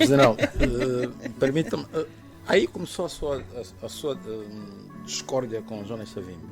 General, permita-me, aí começou a sua discórdia com Jonas Savimbi?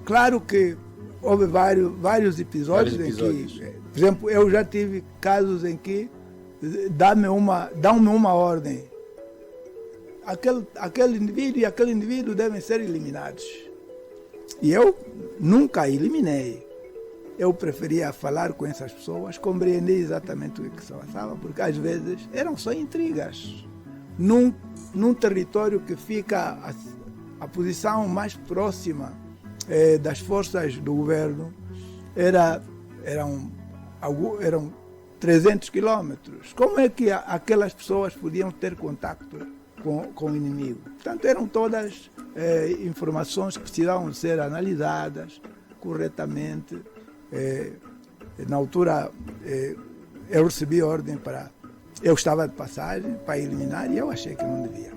Claro que houve vários episódios em que, por exemplo, eu já tive casos em que dão-me uma ordem. Aquele indivíduo e aquele indivíduo devem ser eliminados. E eu nunca eliminei. Eu preferia falar com essas pessoas, compreender exatamente o que se passava, porque às vezes eram só intrigas. Num território que fica a posição mais próxima das forças do governo eram 300 quilômetros. Como é que aquelas pessoas podiam ter contacto com o inimigo? Portanto, eram todas informações que precisavam ser analisadas corretamente. Na altura, eu recebi ordem para... Eu estava de passagem para eliminar e eu achei que não devia.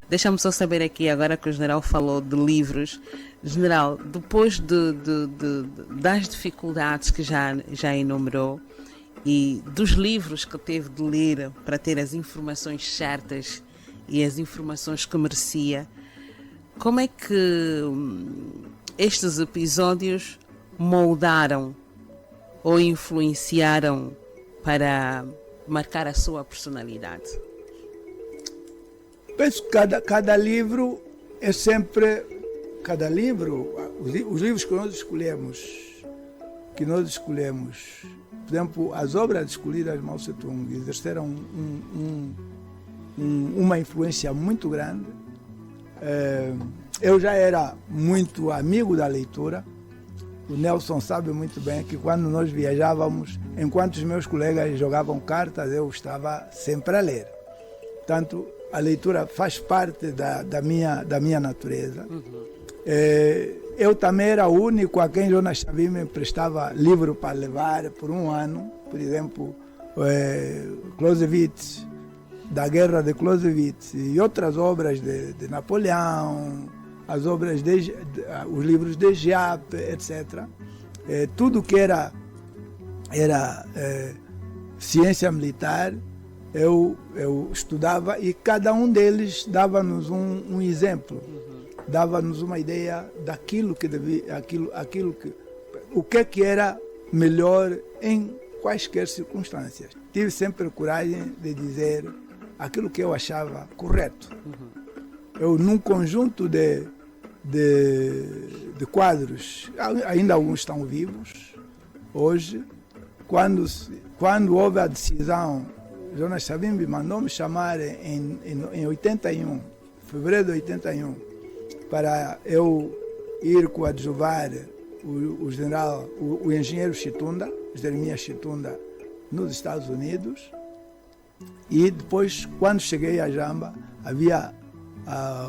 Deixa-me só saber aqui, agora que o general falou de livros. General, depois das dificuldades que já enumerou e dos livros que teve de ler para ter as informações certas e as informações que merecia, como é que estes episódios moldaram ou influenciaram para marcar a sua personalidade? Penso que cada livro é sempre... Cada livro, os livros que nós escolhemos, por exemplo, as obras escolhidas de Mao Tse-tung exerceram uma influência muito grande. Eu já era muito amigo da leitura. O Nelson sabe muito bem que quando nós viajávamos, enquanto os meus colegas jogavam cartas, eu estava sempre a ler. Portanto, a leitura faz parte da minha natureza. Eu também era o único a quem Jonas Savimbi me emprestava livro para levar por um ano. Por exemplo, Clausewitz, da Guerra de Clausewitz e outras obras de Napoleão, as obras os livros de Giap, etc. Tudo que era ciência militar, eu estudava e cada um deles dava-nos um exemplo, dava-nos uma ideia daquilo que devia, o que era melhor em quaisquer circunstâncias. Tive sempre coragem de dizer aquilo que eu achava correto. Eu, num conjunto de quadros, ainda alguns estão vivos hoje, quando houve a decisão, Jonas Savimbi mandou-me chamar em 81, fevereiro de 81, para eu ir coadjuvar o engenheiro Chitunda, Jeremias Chitunda, nos Estados Unidos. E depois, quando cheguei a Jamba, havia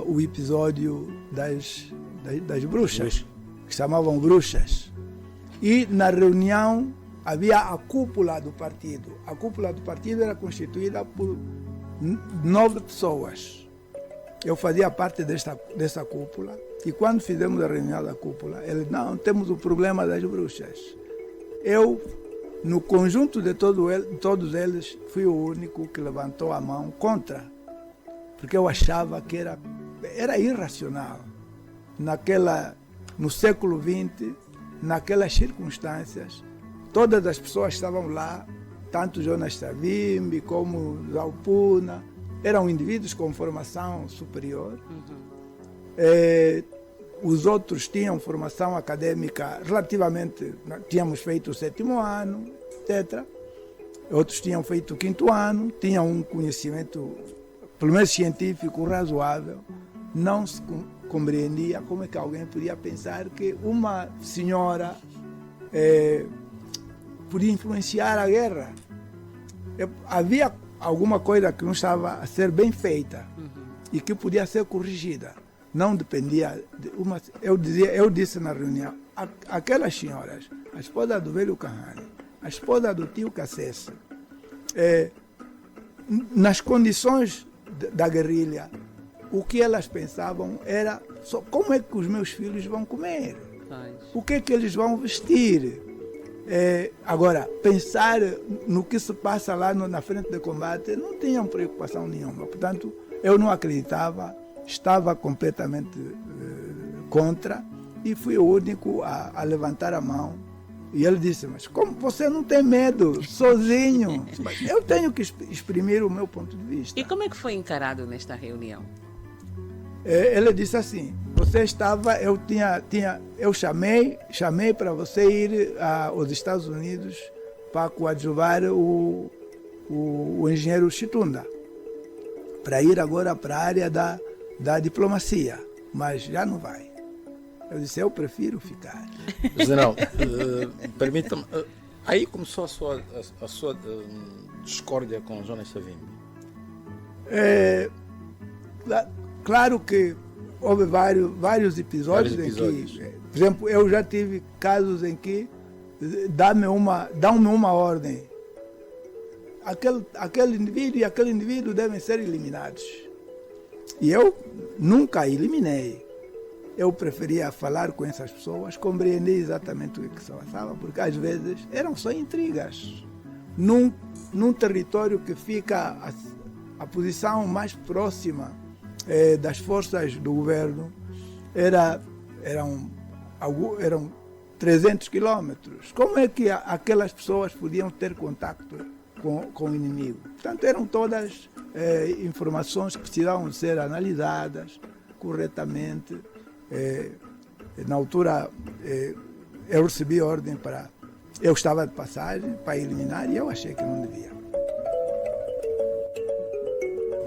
o episódio das bruxas, que chamavam bruxas. E na reunião havia a cúpula do partido. A cúpula do partido era constituída por 9 pessoas. Eu fazia parte dessa cúpula. E quando fizemos a reunião da cúpula, eles, não, temos o problema das bruxas. Eu, no conjunto de todos eles, fui o único que levantou a mão contra. Porque eu achava que era irracional. No século XX, naquelas circunstâncias, todas as pessoas estavam lá, tanto Jonas Savimbi como Zaupuna, eram indivíduos com formação superior. Os outros tinham formação acadêmica relativamente, tínhamos feito o 7º ano, etc. Outros tinham feito o 5º ano, tinham um conhecimento, pelo menos científico, razoável. Não se compreendia como é que alguém podia pensar que uma senhora podia influenciar a guerra. Havia alguma coisa que não estava a ser bem feita e que podia ser corrigida. Não dependia de uma... Eu disse na reunião, aquelas senhoras, a esposa do velho Kahane, a esposa do tio Cassese, nas condições da guerrilha, o que elas pensavam era só como é que os meus filhos vão comer, o que é que eles vão vestir. Agora, pensar no que se passa lá na frente de combate não tinham preocupação nenhuma. Portanto, eu não acreditava, estava completamente contra e fui o único a levantar a mão. E ele disse, mas como você não tem medo, sozinho? Mas eu tenho que exprimir o meu ponto de vista. E como é que foi encarado nesta reunião? Ele disse assim, você estava, eu chamei para você ir aos Estados Unidos para coadjuvar o engenheiro Chitunda, para ir agora para a área da diplomacia, mas já não vai. Eu disse, eu prefiro ficar. General, permita-me, aí começou a sua discórdia com Jonas Savimbi? Claro que houve vários episódios em que, por exemplo, eu já tive casos em que dão-me uma ordem. Aquele indivíduo e aquele indivíduo devem ser eliminados. E eu nunca eliminei. Eu preferia falar com essas pessoas, compreender exatamente o que se passava, porque às vezes eram só intrigas. Num território que fica a posição mais próxima das forças do governo eram 300 quilômetros. Como é que aquelas pessoas podiam ter contato com o inimigo? Portanto, eram todas informações que precisavam ser analisadas corretamente. Na altura, eu recebi ordem para... Eu estava de passagem para eliminar e eu achei que não devia.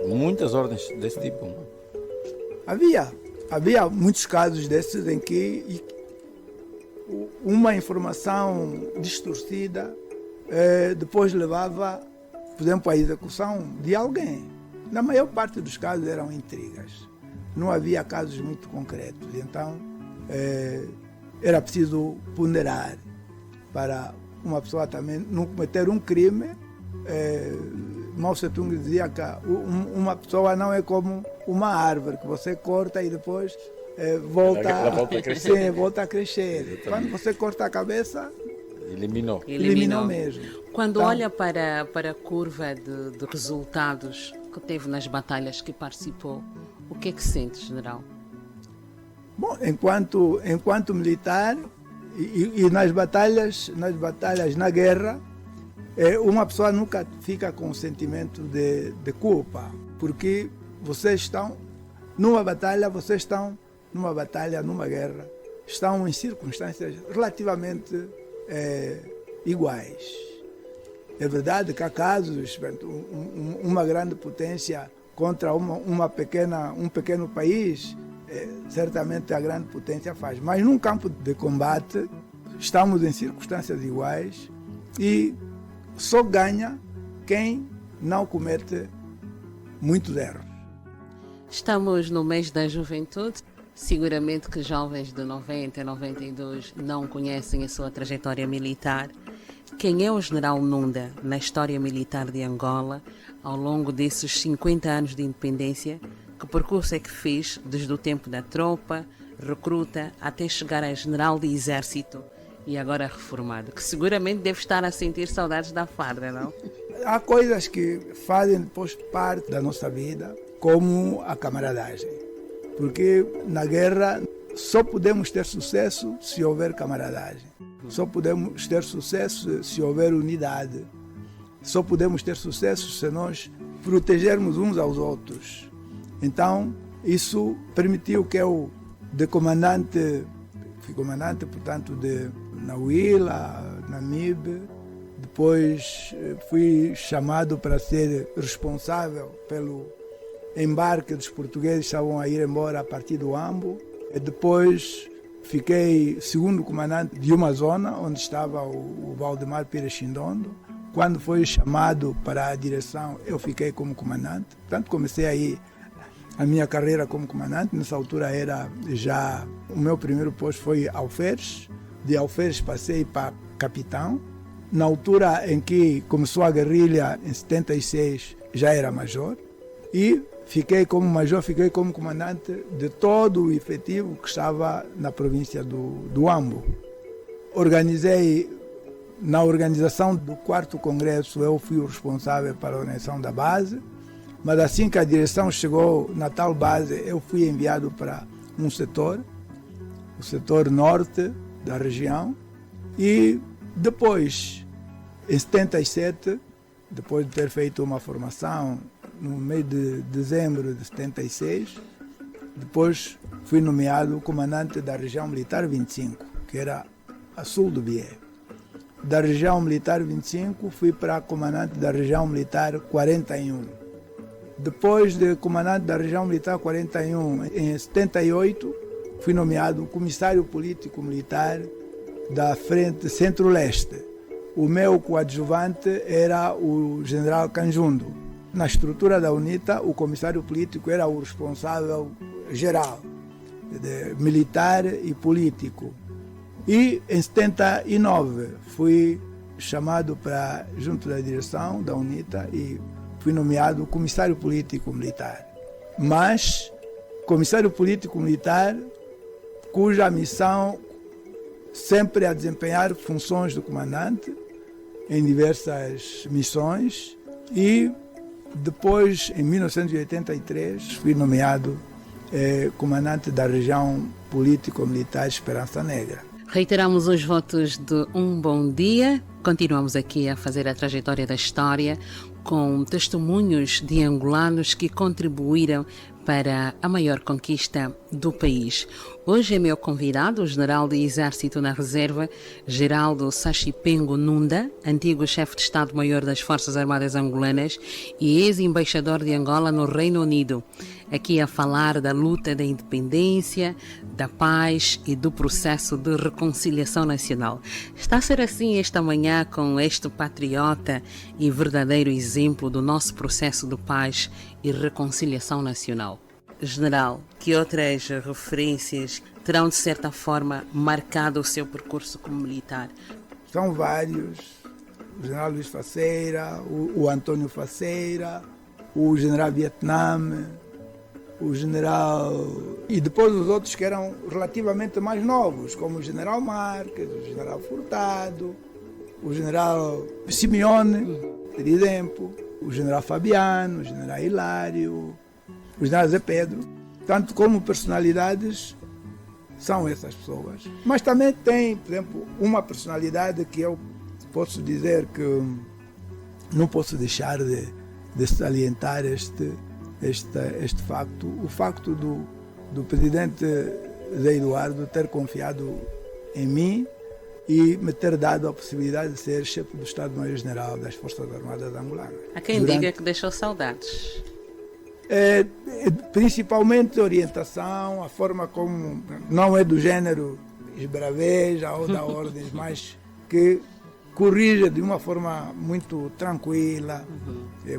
Muitas ordens desse tipo, não? Havia muitos casos desses em que uma informação distorcida depois levava, por exemplo, à execução de alguém. Na maior parte dos casos eram intrigas. Não havia casos muito concretos. Então, era preciso ponderar para uma pessoa também não cometer um crime. Mao Tse-tung dizia que uma pessoa não é como uma árvore que você corta e depois volta a crescer. Sim, volta a crescer. Quando você corta a cabeça, eliminou mesmo. Quando então, olha para a curva de resultados que teve nas batalhas que participou, o que é que sente, general? Bom, enquanto militar e nas batalhas, na guerra, uma pessoa nunca fica com um sentimento de culpa, porque vocês estão numa batalha, numa guerra, estão em circunstâncias relativamente iguais. É verdade que há casos, uma grande potência contra um pequeno país, certamente a grande potência faz. Mas num campo de combate, estamos em circunstâncias iguais e só ganha quem não comete muitos erros. Estamos no mês da juventude. Seguramente que jovens de 90 a 92 não conhecem a sua trajetória militar. Quem é o general Nunda na história militar de Angola ao longo desses 50 anos de independência? Que percurso é que fez desde o tempo da tropa, recruta, até chegar a general de exército e agora reformado? Que seguramente deve estar a sentir saudades da farda, não? Há coisas que fazem depois parte da nossa vida, como a camaradagem. Porque na guerra só podemos ter sucesso se houver camaradagem. Só podemos ter sucesso se houver unidade. Só podemos ter sucesso se nós protegermos uns aos outros. Então, isso permitiu que eu, fui comandante, portanto, na UILA, na MIB, depois fui chamado para ser responsável pelo embarque dos portugueses que estavam a ir embora a partir do Ambo. E depois fiquei segundo comandante de uma zona onde estava o Valdemar Pires Chindondo. Quando foi chamado para a direção, eu fiquei como comandante. Portanto, comecei aí a minha carreira como comandante. Nessa altura o meu primeiro posto foi alferes. De alferes passei para capitão. Na altura em que começou a guerrilha, em 76, já era major. E fiquei como major, fiquei como comandante de todo o efetivo que estava na província do Ambo. Na organização do 4º Congresso, eu fui o responsável para a organização da base, mas assim que a direção chegou na tal base, eu fui enviado para um setor, o setor norte da região, e depois, em 77, depois de ter feito uma formação no mês de dezembro de 76, depois fui nomeado comandante da região militar 25, que era a sul do Bié. Da região militar 25 fui para comandante da região militar 41. Depois de comandante da região militar 41, em 78, fui nomeado comissário político militar da frente Centro-Leste. O meu coadjuvante era o general Canjundo. Na estrutura da UNITA, o comissário político era o responsável geral, militar e político. E em 79 fui chamado para junto da direção da UNITA e fui nomeado comissário político militar. Mas comissário político militar cuja missão sempre a desempenhar funções do comandante em diversas missões, e depois, em 1983, fui nomeado comandante da região político-militar Esperança Negra. Reiteramos os votos de um bom dia. Continuamos aqui a fazer a trajetória da história com testemunhos de angolanos que contribuíram para a maior conquista do país. Hoje é meu convidado o general de Exército na Reserva, Geraldo Sachipengo Nunda, antigo chefe de Estado-Maior das Forças Armadas Angolanas e ex-embaixador de Angola no Reino Unido. Aqui a falar da luta da independência, da paz e do processo de reconciliação nacional. Está a ser assim esta manhã com este patriota e verdadeiro exemplo do nosso processo de paz e reconciliação nacional. General, que outras referências terão de certa forma marcado o seu percurso como militar? São vários. O general Luís Faceira, o Antônio Faceira, o general Vietnã, o general... E depois os outros que eram relativamente mais novos, como o general Marques, o general Furtado, o general Simeone, por exemplo, o general Fabiano, o general Hilário, o general Zé Pedro. Tanto como personalidades, são essas pessoas. Mas também tem, por exemplo, uma personalidade que eu posso dizer que não posso deixar de salientar este facto. O facto do presidente Zé Eduardo ter confiado em mim e me ter dado a possibilidade de ser chefe do Estado-Maior-General das Forças Armadas Angolanas. Há quem diga que deixou saudades. Principalmente a orientação, a forma como não é do gênero esbraveja ou da ordens, mas que corrige de uma forma muito tranquila.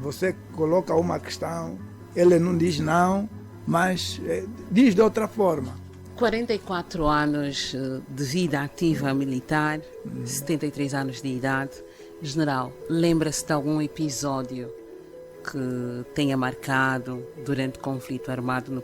Você coloca uma questão, ele não diz não, mas diz de outra forma. 44 anos de vida ativa militar, 73 anos de idade. General, lembra-se de algum episódio que tenha marcado durante o conflito armado no